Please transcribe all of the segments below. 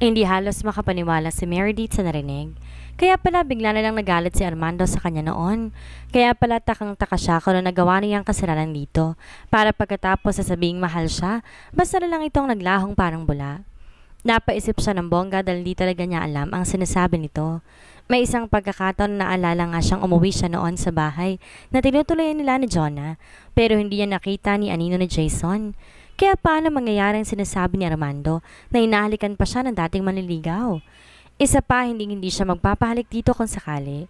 Hindi halos makapaniwala si Meredith sa narinig. Kaya pala bigla na lang nagalit si Armando sa kanya noon. Kaya pala takang-taka siya kung ano nagawa niyang kasalanan dito. Para pagkatapos sasabing mahal siya, basta na lang itong naglahong parang bula. Napaisip siya ng bongga dahil di talaga niya alam ang sinasabi nito. May isang pagkakataon na alala nga siyang umuwi siya noon sa bahay na tinutuloyan nila ni Jonah pero hindi niya nakita ni Anino ni Jason. Kaya paano mangyayari ang sinasabi ni Armando na inahalikan pa siya ng dating manliligaw? Isa pa, hindi siya magpapahalik dito kung sakali.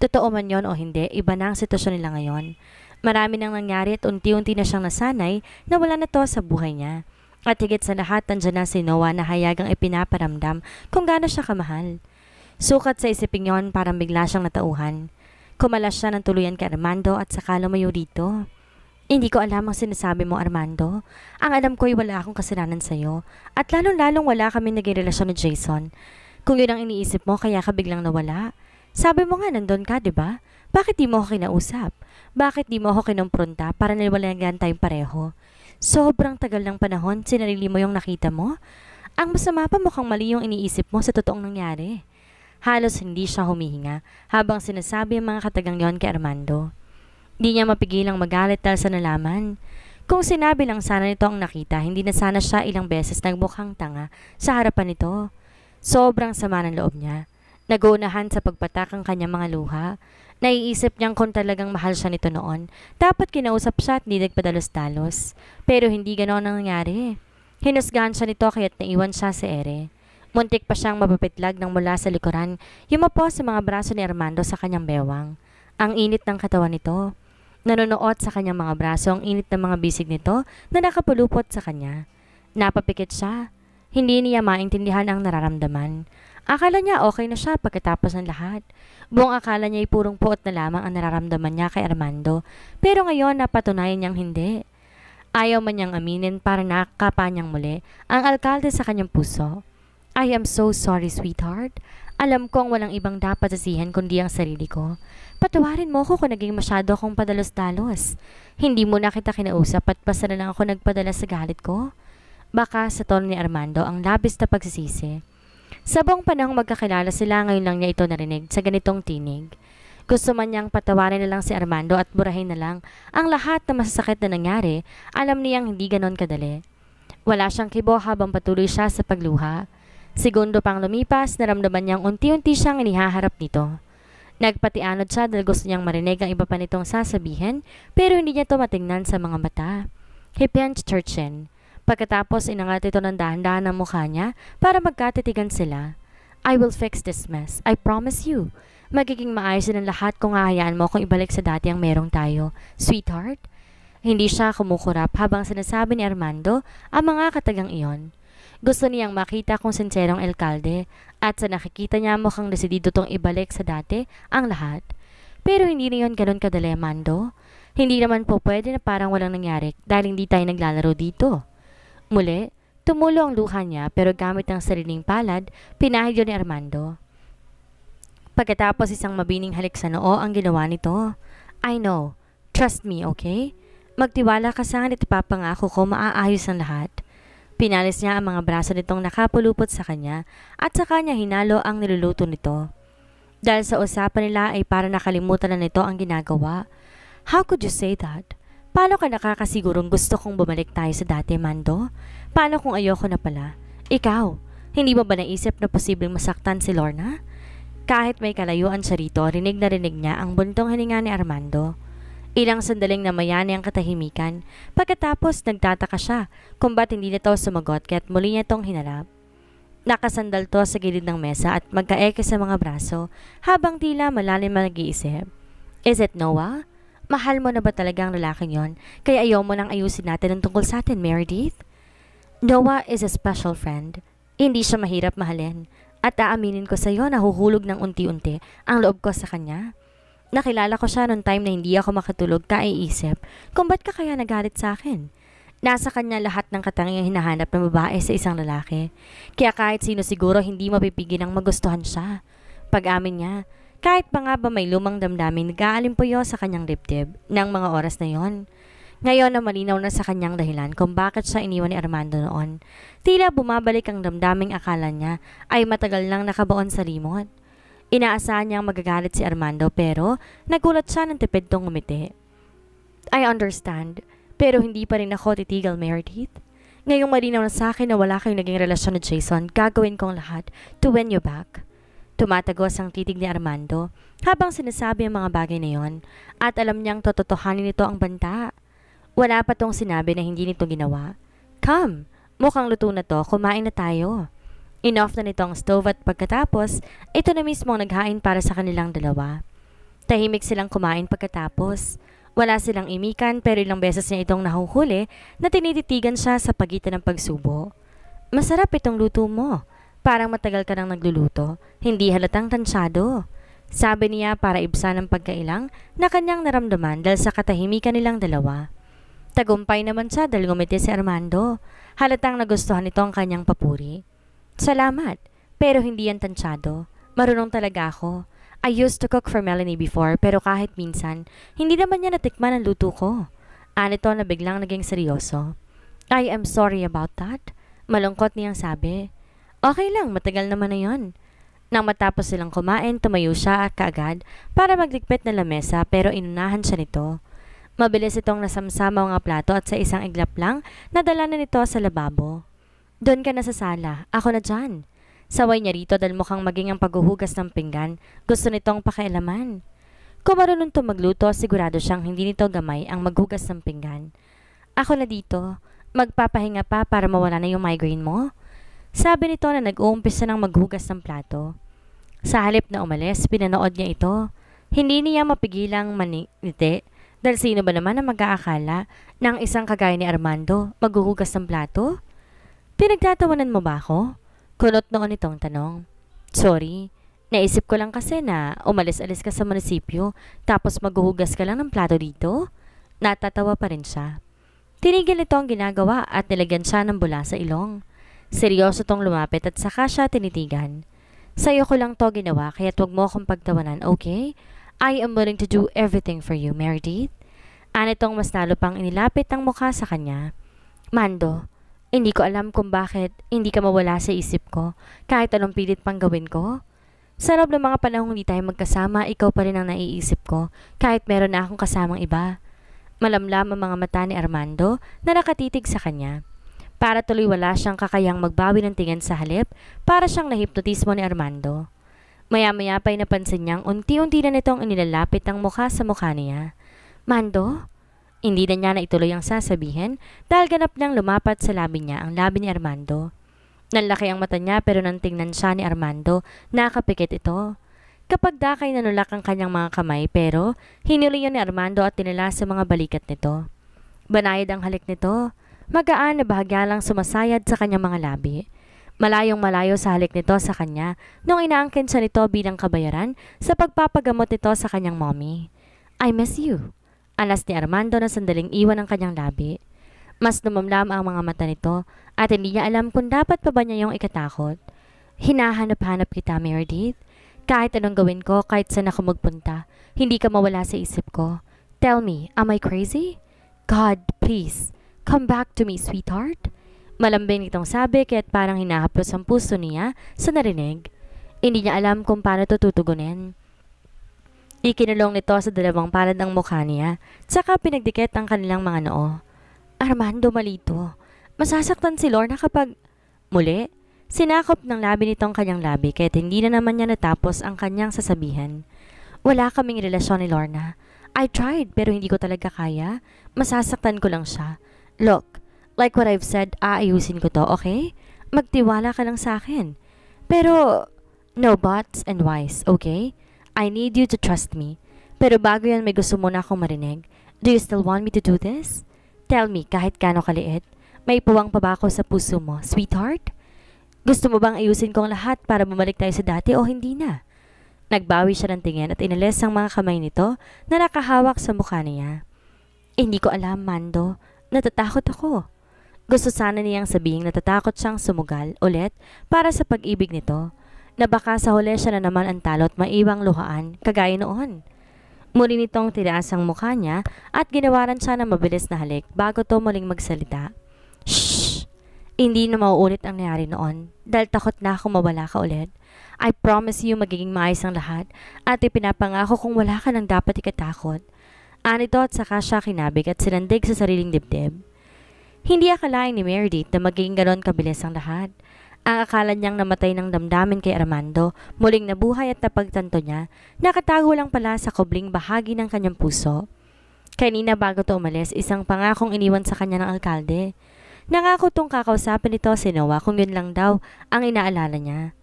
Totoo man yon o hindi, iba na ang sitwasyon nila ngayon. Marami nang nangyari at unti-unti na siyang nasanay na wala na to sa buhay niya. At higit sa lahat, nandiyan na si Noah na hayagang ipinaparamdam kung gaano siya kamahal. Sukat sa isipin yon, parang bigla siyang natauhan. Kumalas siya ng tuluyan kay Armando at saka lumayo dito. Hindi ko alam ang sinasabi mo, Armando. Ang alam ko'y wala akong kasalanan sa'yo. At lalong-lalong wala kami naging relasyon ni Jason. Kung yun ang iniisip mo, kaya ka biglang nawala. Sabi mo nga nandun ka, di ba? Bakit di mo ako kinausap? Bakit di mo ako kinumpronta para naliwalagan tayong pareho? Sobrang tagal ng panahon, sinarili mo yung nakita mo? Ang masama pa mukhang mali yung iniisip mo sa totoong nangyari. Halos hindi siya humihinga habang sinasabi ang mga katagang yon kay Armando. Di niya mapigilang magalit dahil sa nalaman. Kung sinabi lang sana nito ang nakita, hindi na sana siya ilang beses nagmukhang tanga sa harapan nito. Sobrang sama ng loob niya. Naguunahan sa pagpatak ang kanyang mga luha. Naiisip niyang kung talagang mahal siya nito noon, dapat kinausap siya at di nagpadalos-dalos. Pero hindi ganoon ang nangyari. Hinusgahan siya nito kaya't naiwan siya sa ere. Muntik pa siyang mapapitlag nang mula sa likuran, yumapo sa mga braso ni Armando sa kanyang bewang. Ang init ng katawan nito. Nanonood sa kanyang mga braso ang init ng mga bisig nito na nakapulupot sa kanya. Napapikit siya. Hindi niya maintindihan ang nararamdaman. Akala niya okay na siya pagkatapos ng lahat. Buong akala niya ay purong puot na lamang ang nararamdaman niya kay Armando. Pero ngayon napatunayan niyang hindi. Ayaw man niyang aminin para nakakapa niyang muli ang alkalde sa kanyang puso. I am so sorry, sweetheart. Alam kong walang ibang dapat sasihan kundi ang sarili ko. Patawarin mo ko kung naging masyado akong padalos-dalos. Hindi mo na kita kinausap at basta na lang ako nagpadala sa galit ko. Baka sa tono ni Armando ang labis na pagsisisi. Sa buong panahong magkakilala sila, ngayon lang niya ito narinig sa ganitong tinig. Gusto man niyang patawarin na lang si Armando at burahin na lang ang lahat na masasakit na nangyari, alam niyang hindi ganon kadali. Wala siyang kibo habang patuloy siya sa pagluha. Segundo pang lumipas, naramdaman niyang unti-unti siyang inihaharap nito. Nagpatianod siya dahil gusto niyang marinig ang iba pa nitong sasabihin, pero hindi niya ito matingnan sa mga mata. He pinched her chin. Pagkatapos inangat ito ng dahan-dahan ang mukha niya para magkatitigan sila. I will fix this mess. I promise you. Magiging maayos din ang lahat kung hahayaan mo kung ibalik sa dati ang merong tayo. Sweetheart? Hindi siya kumukurap habang sinasabi ni Armando ang mga katagang iyon. Gusto niyang makita kung sinserong alkalde at sa nakikita niya mukhang desidido tong ibalik sa dati ang lahat. Pero hindi na yun ganun kadali, Armando. Hindi naman po pwede na parang walang nangyari dahil hindi tayo naglalaro dito. Muli, tumulo ang luha niya pero gamit ang sariling palad, pinahid yun ni Armando. Pagkatapos isang mabining halik sa noo ang ginawa nito. I know. Trust me, okay? Magtiwala ka sa akin at ipapangako ko maaayos ang lahat. Pinalis niya ang mga braso nitong nakapulupot sa kanya at sa kanya hinalo ang niluluto nito. Dahil sa usapan nila ay para nakalimutan na nito ang ginagawa. How could you say that? Paano ka nakakasigurong gusto kong bumalik tayo sa dati, Mando? Paano kung ayoko na pala? Ikaw, hindi mo ba naisip na posibleng masaktan si Lorna? Kahit may kalayuan siya rito, rinig na rinig niya ang buntong hininga ni Armando. Ilang sandaling namayani ang katahimikan. Pagkatapos nagtataka siya kung ba't hindi nito sumagot kaya't muli niya itong hinarap. Nakasandal to sa gilid ng mesa at magkaeke sa mga braso habang tila malalim na nag-iisip. Is it Noah? Mahal mo na ba talaga ang lalaking yon? Kaya ayaw mo nang ayusin natin ang tungkol sa atin, Meredith? Noah is a special friend. Hindi siya mahirap mahalin. At aaminin ko sa iyo na huhulog ng unti-unti ang loob ko sa kanya. Nakilala ko siya noong time na hindi ako makatulog kaiisip kung ba't ka kaya nagalit sa akin. Nasa kanya lahat ng katangiang hinahanap ng babae sa isang lalaki. Kaya kahit sino siguro hindi mapipigil ang magustuhan siya. Pag-amin niya, kahit pa nga ba may lumang damdamin nag-aalimpuyo sa kanyang dibdib ng mga oras na yon. Ngayon na malinaw na sa kanyang dahilan kung bakit siya iniwan ni Armando noon, tila bumabalik ang damdaming akala niya ay matagal nang nakabaon sa limot. Inaasahan niyang magagalit si Armando pero nagulat siya ng tipid tong ngumiti. I understand, pero hindi pa rin ako titigil, Meredith. Ngayong malinaw na sa akin na wala kayong naging relasyon ni Jason, gagawin kong lahat to win you back. Tumatagos ang titig ni Armando habang sinasabi ang mga bagay na yon at alam niyang tototohanin nito ang banta. Wala pa tong sinabi na hindi nito ginawa. Come, mukhang luto na to, kumain na tayo. Inoff na nito ang stove at pagkatapos, ito na mismo ang naghain para sa kanilang dalawa. Tahimik silang kumain pagkatapos. Wala silang imikan pero ilang beses niya itong nahuhuli na tinititigan siya sa pagitan ng pagsubo. Masarap itong luto mo. Parang matagal ka nang nagluluto, hindi halatang tansyado. Sabi niya para ibsan ang pagkailang na kanyang naramdaman dahil sa katahimikan nilang dalawa. Tagumpay naman siya dahil ngumiti si Armando. Halatang nagustuhan nito ang kanyang papuri. Salamat, pero hindi yan tansyado. Marunong talaga ako. I used to cook for Melanie before pero kahit minsan, hindi naman niya natikman ang luto ko. Anito na biglang naging seryoso. I am sorry about that. Malungkot niyang sabi. Okay lang, matagal naman na yon. Nang matapos silang kumain, tumayo siya at kaagad para magligpit ng lamesa pero inunahan siya nito. Mabilis itong nasamsama ang mga plato at sa isang iglap lang, nadala na nito sa lababo. Doon ka na sa sala, ako na dyan. Saway niya rito dahil mukhang maging ang paghuhugas ng pinggan, gusto nitong pakialaman. Kung marunong to magluto, sigurado siyang hindi nito gamay ang maghugas ng pinggan. Ako na dito, magpapahinga pa para mawala na yung migraine mo. Sabi nito na nag-uumpisa ng maghugas ng plato. Sa halip na umalis, pinanood niya ito. Hindi niya mapigilang maniti. Dahil sino ba naman ang mag-aakala na ang isang kagaya ni Armando maghuhugas ng plato? Pinagtatawanan mo ba ako? Kunot noon itong tanong. Sorry, naisip ko lang kasi na umalis-alis ka sa munisipyo tapos maghuhugas ka lang ng plato dito. Natatawa pa rin siya. Tinigil ito ang ginagawa at nilagyan siya ng bula sa ilong. Seryoso tong lumapit at saka siya tinitigan. Sa'yo ko lang to ginawa kaya huwag mo akong pagtawanan, okay? I am willing to do everything for you, Meredith. Anitong mas lalo pang inilapit ang mukha sa kanya. Mando, hindi ko alam kung bakit hindi ka mawala sa isip ko kahit anong pilit pang gawin ko. Sa loob ng mga panahong hindi tayo magkasama, ikaw pa rin ang naiisip ko kahit meron na akong kasamang iba. Malamlam ang mga mata ni Armando na nakatitig sa kanya. Para tuloy wala siyang kakayang magbawi ng tingin sa halip para siyang nahipnotismo ni Armando. Maya-maya pa'y napansin niyang unti-unti na nitong inilalapit ang mukha sa mukha niya. Mando? Hindi na niya na ituloy ang sasabihin dahil ganap niyang lumapat sa labi niya ang labi ni Armando. Nanlaki ang mata niya pero nang tingnan siya ni Armando, nakapikit ito. Kapag dakay nanulak ang kanyang mga kamay pero hinuli niya ni Armando at tinala sa mga balikat nito. Banayad ang halik nito. Magaan na bahagya lang sumasayad sa kanyang mga labi. Malayong malayo sa halik nito sa kanya nung inaangkin siya nito bilang kabayaran sa pagpapagamot nito sa kanyang mommy. I miss you. Alas ni Armando na sandaling iwan ang kanyang labi. Mas lumamlam ang mga mata nito at hindi niya alam kung dapat pa ba niya yung ikatakot. Hinahanap-hanap kita, Meredith. Kahit anong gawin ko, kahit saan ako magpunta, hindi ka mawala sa isip ko. Tell me, am I crazy? God, please, come back to me, sweetheart. Malambing itong sabi kaya't parang hinahaplos ang puso niya sa narinig. Hindi niya alam kung paano ito tutugunin. Ikinulong nito sa dalawang palad ang mukha niya, tsaka pinagdikit ang kanilang mga noo. Armando, malito. Masasaktan si Lorna kapag... Muli, sinakop ng labi nitong kanyang labi kaya't hindi na naman niya natapos ang kanyang sasabihan. Wala kaming relasyon ni Lorna. I tried pero hindi ko talaga kaya. Masasaktan ko lang siya. Look, like what I've said, aayusin ko to, okay? Magtiwala ka lang sa akin. Pero, no buts and whys, okay? I need you to trust me. Pero bago yan may gusto muna akong marinig. Do you still want me to do this? Tell me kahit kano kaliit. May puwang pa ba ako sa puso mo, sweetheart? Gusto mo bang ayusin kong lahat para bumalik tayo sa dati o hindi na? Nagbawi siya ng tingin at inalis ang mga kamay nito na nakahawak sa mukha niya. Hindi ko alam, Mando. Natatakot ako. Gusto sana niyang sabihin natatakot siyang sumugal ulit para sa pag-ibig nito. Na baka sa huli siya na naman ang talo at maiwang luhaan, kagaya noon. Muli nitong tinaas ang mukha niya at ginawaran siya ng mabilis na halik bago to muling magsalita. Shh! Hindi na mauulit ang nangyari noon dahil takot na akong mawala ka ulit. I promise you magiging maayos ang lahat at ipinapangako kung wala ka nang dapat ikatakot. Anito at saka siya kinabig at sinandig sa sariling dibdib. Hindi akalain ni Meredith na magiging ganon kabilis ang lahat. Ang akala niyang namatay ng damdamin kay Armando, muling nabuhay at napagtanto niya, nakatago lang pala sa kubling bahagi ng kanyang puso. Kanina bago to umalis, isang pangakong iniwan sa kanya ng alkalde. Nangako tong kakausapin nito si Noah kung yun lang daw ang inaalala niya.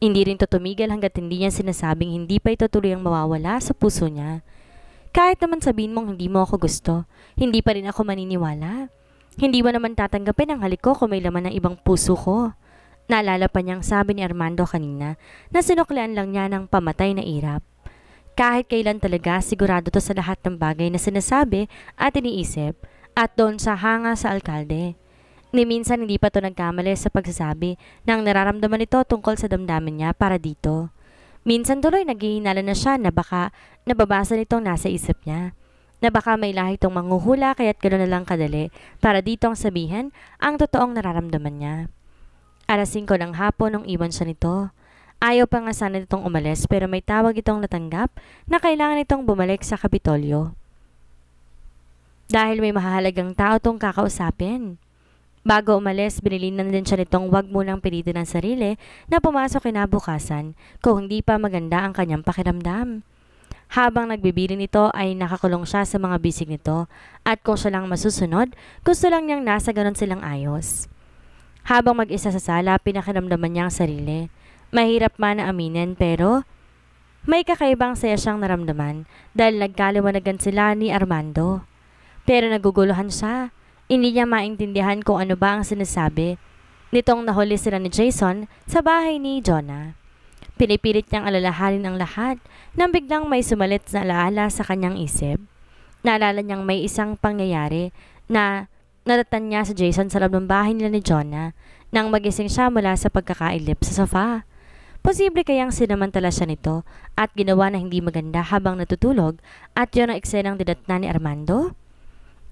Hindi rin to tumigil hanggat hindi niya sinasabing hindi pa ito tuluyang mawawala sa puso niya. Kahit naman sabihin mong hindi mo ako gusto, hindi pa rin ako maniniwala. Hindi mo naman tatanggapin ang halik ko kung may laman ng ibang puso ko. Naalala pa niyang sabi ni Armando kanina na sinuklian lang niya ng pamatay na irap. Kahit kailan talaga sigurado to sa lahat ng bagay na sinasabi at iniisip at doon sa hanga sa alkalde. Ni minsan hindi pa to nagkamali sa pagsasabi ng nararamdaman nito tungkol sa damdamin niya para dito. Minsan tuloy naghihinala na siya na baka nababasa nitong nasa isip niya. Na baka may lahi itong manghuhula kaya't gano'n na lang kadali para ditong sabihin ang totoong nararamdaman niya. Alas 5 ng hapon nung iwan siya nito. Ayaw pa nga sana nitong umalis pero may tawag itong natanggap na kailangan itong bumalik sa Kapitolyo. Dahil may mahalagang tao itong kakausapin. Bago umalis, binilinan din siya nitong wag munang pilitin ng sarili na pumasok kinabukasan kung hindi pa maganda ang kanyang pakiramdam. Habang nagbibili nito ay nakakulong siya sa mga bisig nito at kung siya lang masusunod, gusto lang niyang nasa ganon silang ayos. Habang mag-isa sa sala, pinakiramdaman niya ang sarili. Mahirap man na aminin pero may kakaibang saya siyang naramdaman dahil nagkaliwanagan sila ni Armando. Pero naguguluhan siya. Hindi niya maintindihan kung ano ba ang sinasabi nitong nahuli sila ni Jason sa bahay ni Jonah. Pinipilit niyang alalahanin ang lahat nang biglang may sumalit na alaala sa kanyang isip. Naalala niyang may isang pangyayari na nadatan niya sa Jason sa loob ng bahay nila ni Jonah nang magising siya mula sa pagkakailip sa sofa. Posible kayang sinamantala siya nito at ginawa na hindi maganda habang natutulog at yun ang eksenang dinatnan ni Armando?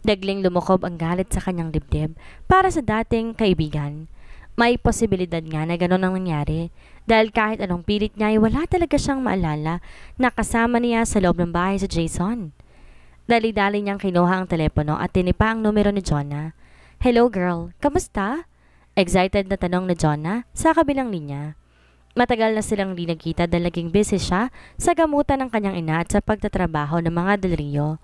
Dagling lumukob ang galit sa kanyang dibdib para sa dating kaibigan. May posibilidad nga na gano'n ang nangyari dahil kahit anong pilit niya ay wala talaga siyang maalala na kasama niya sa loob ng bahay sa Jason. Dali-dali niyang kinuha ang telepono at tinipa ang numero ni Jonah. Hello girl, kamusta? Excited na tanong ni Jonah sa kabilang linya. Matagal na silang di nagkita dahil naging busy siya sa gamutan ng kanyang ina at sa pagtatrabaho ng mga daliryo.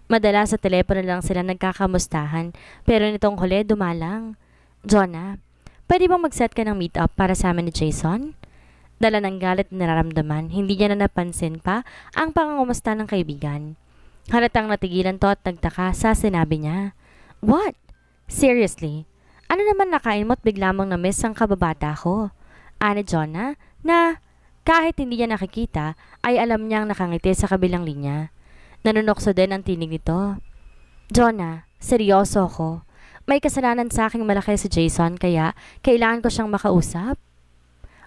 Madalas sa telepono lang sila nagkakamustahan pero nitong huli dumalang. Jonah, pwede bang mag-set ka ng meet-up para sa amin ni Jason? Dala ng galit na nararamdaman, hindi niya na napansin pa ang pangungumusta ng kaibigan. Halatang natigilan to at nagtaka sa sinabi niya. What? Seriously? Ano naman nakain mo't bigla mong na-miss ang kababata ko? Ani Jonah na kahit hindi niya nakikita ay alam niyang nakangiti sa kabilang linya. Nanunokso din ang tinig nito. Jonah, seryoso ako. May kasalanan sa aking malaki si Jason kaya kailangan ko siyang makausap.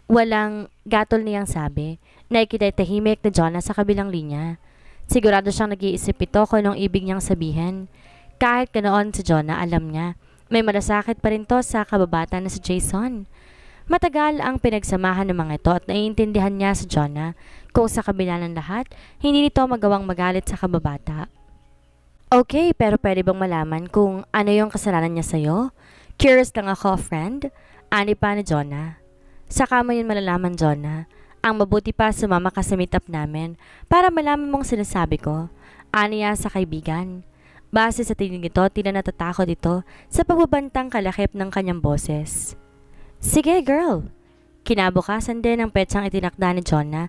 Walang gatol niyang sabi. Nakikita tahimik na Jonah sa kabilang linya. Sigurado siyang nag-iisip ito kung anong ibig niyang sabihin. Kahit ganoon si Jonah, alam niya, may malasakit pa rin to sa kababata na si Jason. Matagal ang pinagsamahan ng mga ito at naiintindihan niya si Jonah kung sa kabila ng lahat, hindi nito magawang magalit sa kababata. Okay, pero pwede bang malaman kung ano yung kasalanan niya sa'yo? Curious lang ako, friend. Ani pa ni Jonah. Saka mo yun malalaman, Jonah. Ang mabuti pa sumama ka sa meetup namin para malaman mong sinasabi ko. Aniya sa kaibigan. Base sa tingin ito, tila natatakot ito sa pagbabantang kalakip ng kanyang boses. Sige girl. Kinabukasan din ang petsang itinakda ni Jonah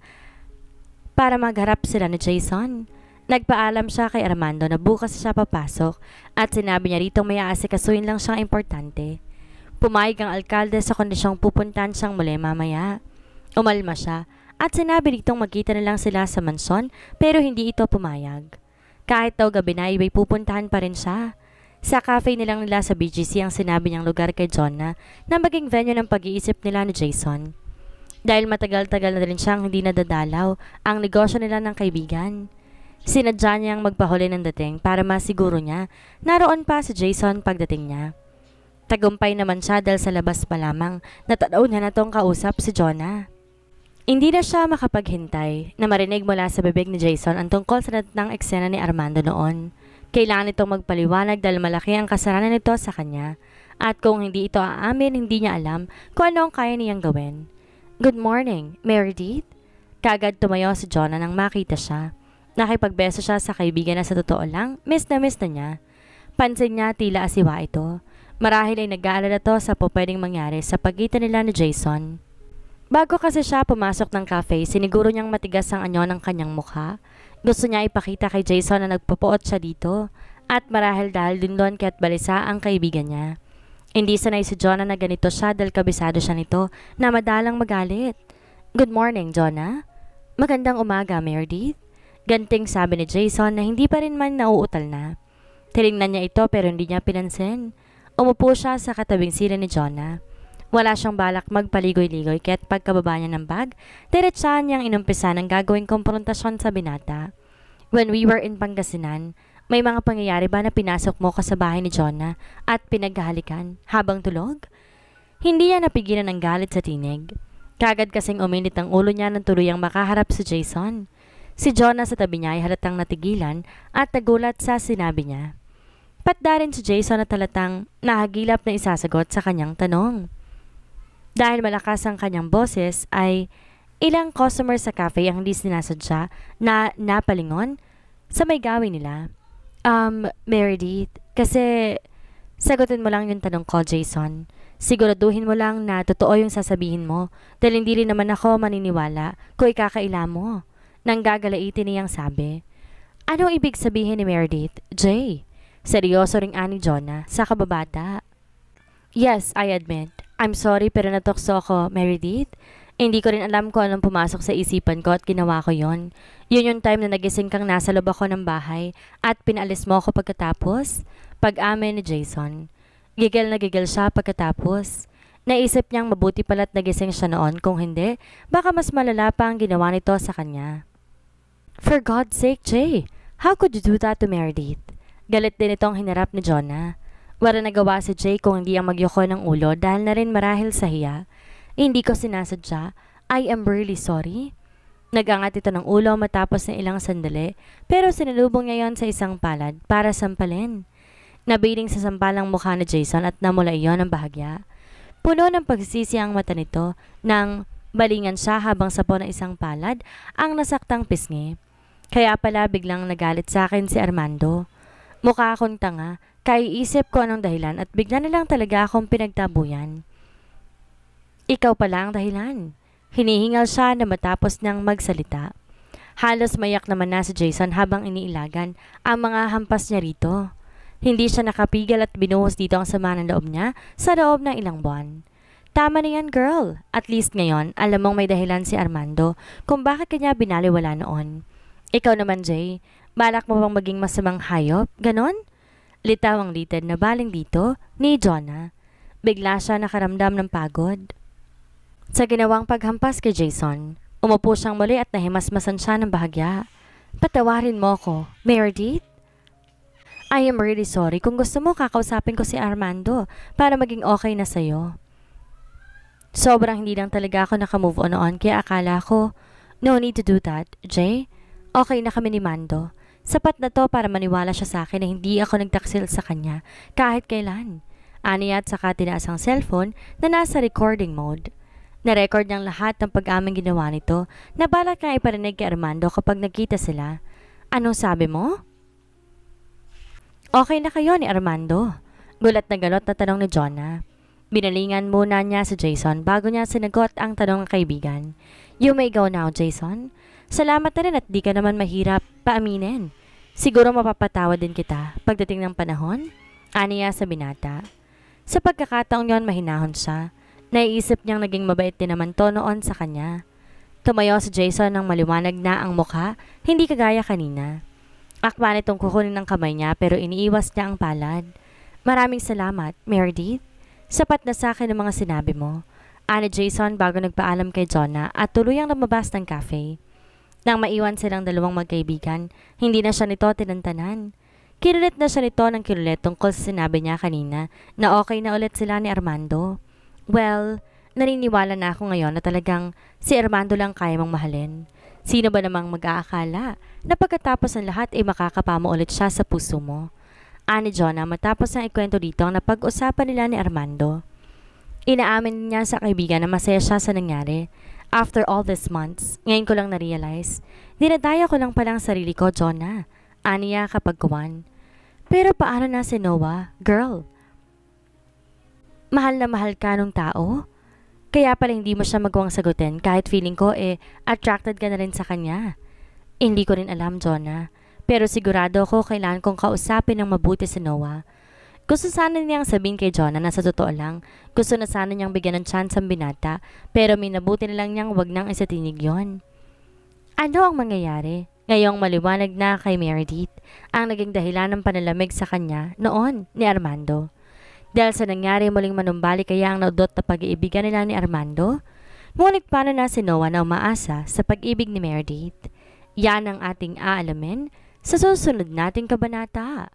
para magharap sila ni Jason. Nagpaalam siya kay Armando na bukas siya papasok at sinabi niya rito may aasikasuhin lang siyang importante. Pumayag ang alkalde sa kondisyong pupuntahan siyang muli mamaya. Umalma siya at sinabi ditong magkita na lang sila sa mansyon pero hindi ito pumayag. Kahit daw gabi na iba'y pupuntahan pa rin siya. Sa cafe nilang nila sa BGC ang sinabi niyang lugar kay Jonah na maging venue ng pag-iisip nila ni Jason. Dahil matagal-tagal na rin siyang hindi nadadalaw ang negosyo nila ng kaibigan. Sinadya niyang magpahuli ng dating para masiguro niya naroon pa si Jason pagdating niya. Tagumpay naman siya dahil sa labas pa lamang natanaw niya na tong kausap si Jonah. Hindi na siya makapaghintay na marinig mula sa bibig ni Jason ang tungkol sa natatang eksena ni Armando noon. Kailangan itong magpaliwanag dahil malaki ang kasalanan nito sa kanya. At kung hindi ito aamin, hindi niya alam kung ano ang kaya niyang gawin. Good morning, Meredith. Kagad tumayo si Jonah nang makita siya. Nakipagbeso siya sa kaibigan na sa totoo lang, miss na niya. Pansin niya tila asiwa ito. Marahil ay nag-aalala to sa pwedeng mangyari sa pagitan nila ni Jason. Bago kasi siya pumasok ng cafe, siniguro niyang matigas ang anyo ng kanyang mukha. Gusto niya ipakita kay Jason na nagpapuot siya dito at marahil dahil din doon kaya't balisa ang kaibigan niya. Hindi sanay si Jonah na ganito siya dahil kabisado siya nito na madalang magalit. Good morning, Jonah. Magandang umaga, Meredith. Ganting sabi ni Jason na hindi pa rin man nauutal na. Tinignan niya ito pero hindi niya pinansin. Umupo siya sa katabing sila ni Jonah. Wala siyang balak magpaligoy-ligoy kaya't pagkababa niya ng bag, diretsahan niyang inumpisa ng gagawing komprontasyon sa binata. When we were in Pangasinan, may mga pangyayari ba na pinasok mo ka sa bahay ni Jonah at pinaghahalikan habang tulog? Hindi niya napigilan ng galit sa tinig. Kagad kasing uminit ang ulo niya nang tuluyang makaharap si Jason. Si Jonah sa tabi niya ay halatang natigilan at nagulat sa sinabi niya. Patda rin si Jason at halatang nahagilap na isasagot sa kanyang tanong. Dahil malakas ang kanyang boses ay ilang customer sa cafe ang hindi sinasadya na napalingon sa may gawin nila. Meredith, kasi sagutin mo lang yung tanong ko, Jason. Siguraduhin mo lang na totoo yung sasabihin mo dahil hindi rin naman ako maniniwala kung ikakaila mo. Nang gagalaitin niyang sabi. Anong ibig sabihin ni Meredith? Jay, seryoso ring ani Jonah sa kababata. Yes, I admit. I'm sorry pero natokso ako, Meredith. Hindi ko rin alam kung anong pumasok sa isipan ko at ginawa ko yon. Yun yung time na nagising kang nasa loob ako ng bahay at pinalis mo ako pagkatapos. Pag-amin ni Jason. Gigil na gigil siya pagkatapos. Naisip niyang mabuti pala't nagising siya noon kung hindi, baka mas malala pa ang ginawa nito sa kanya. For God's sake, Jay, how could you do that to Meredith? Galit din itong hinarap ni Jonah. Wala nagawa si Jay kung hindi ang magyoko ng ulo dahil na rin marahil sa hiya. Hindi ko sinasadya. I am really sorry. Nagangat ito ng ulo matapos ng ilang sandali pero sinalubong niya yon sa isang palad para sampalin. Nabiling sa sampalang mukha ni Jason at namula iyon ng bahagya. Puno ng pagsisisi ang mata nito nang balingan siya habang sapo ng isang palad ang nasaktang pisngi. Kaya pala biglang nagalit sa akin si Armando. Mukha akong tanga. Kaiisip ko anong dahilan at bigla na lang talaga akong pinagtabuyan. Ikaw pala ang dahilan. Hinihingal siya na matapos niyang magsalita. Halos mayak naman na si Jason habang iniilagan ang mga hampas niya rito. Hindi siya nakapigil at binuhos dito ang sama ng loob niya sa loob ng ilang buwan. Tama na yan, girl. At least ngayon, alam mong may dahilan si Armando kung bakit kanya binaliwala noon. Ikaw naman, Jay, balak mo bang maging masamang hayop? Ganon? Litaw ang litid na baling dito ni Jonah. Bigla siya nakaramdam ng pagod. Sa ginawang paghampas kay Jason, umupo siyang muli at nahimasmasan siya ng bahagya. Patawarin mo ko, Meredith. I am really sorry. Kung gusto mo, kakausapin ko si Armando para maging okay na sa'yo. Sobrang hindi lang talaga ako nakamove on noon kaya akala ko, no need to do that, Jay. Okay na kami ni Mando. Sapat na to para maniwala siya sa akin na hindi ako nagtaksil sa kanya kahit kailan. Aniya at saka tinaas ang cellphone na nasa recording mode. Na-record niyang lahat ng pag-aming ginawa nito na balak na iparinig kay Armando kapag nagkita sila. Anong sabi mo? Okay na kayo ni Armando. Gulat na galot na tanong ni Jonah. Binalingan muna niya si Jason bago niya sinagot ang tanong ng kaibigan. You may go now, Jason. Salamat na rin at di ka naman mahirap paaminin. Siguro mapapatawa din kita pagdating ng panahon? Aniya sa binata. Sa pagkakataong yon mahinahon siya. Naiisip niyang naging mabait din naman to noon sa kanya. Tumayo si Jason ng maliwanag na ang mukha, hindi kagaya kanina. Akma nitong kukunin ng kamay niya pero iniiwas niya ang palad. Maraming salamat, Meredith. Sapat na sa akin ang mga sinabi mo. Ani Jason bago nagpaalam kay Jonah at tuluyang lumabas ng cafe. Nang maiwan silang dalawang magkaibigan, hindi na siya nito tinantanan. Kinulit na siya nito ng kinulit tungkol sa sinabi niya kanina na okay na ulit sila ni Armando. Well, naniniwala na ako ngayon na talagang si Armando lang kaya mong mahalin. Sino ba namang mag-aakala na pagkatapos ng lahat ay makakapamo ulit siya sa puso mo? Ani Jonah matapos ng ikwento dito ang napag-usapan nila ni Armando. Inaamin niya sa kaibigan na masaya siya sa nangyari. After all these months, ngayon ko lang na-realize, dinadaya ko lang palang sarili ko, Jonah. Aniya kapag kuwan. Pero paano na si Noah? Girl, mahal na mahal ka nung tao? Kaya pala hindi mo siya magawang sagutin kahit feeling ko attracted ka na rin sa kanya. Hindi ko rin alam, Jonah. Pero sigurado ako kailangan kong kausapin ng mabuti si Noah. Gusto sana niyang sabihin kay Jonah na sa totoo lang, gusto na sana niyang bigyan ng chance ang binata, pero minabuti na lang niyang wag nang isatinig yon. Ano ang mangyayari? Ngayong maliwanag na kay Meredith, ang naging dahilan ng panalamig sa kanya noon ni Armando. Dahil sa nangyari muling manumbalik kaya ang naudot na pag-iibigan nila ni Armando? Ngunit paano na si Noah na umaasa sa pag-ibig ni Meredith? Yan ang ating aalamin sa susunod nating kabanata.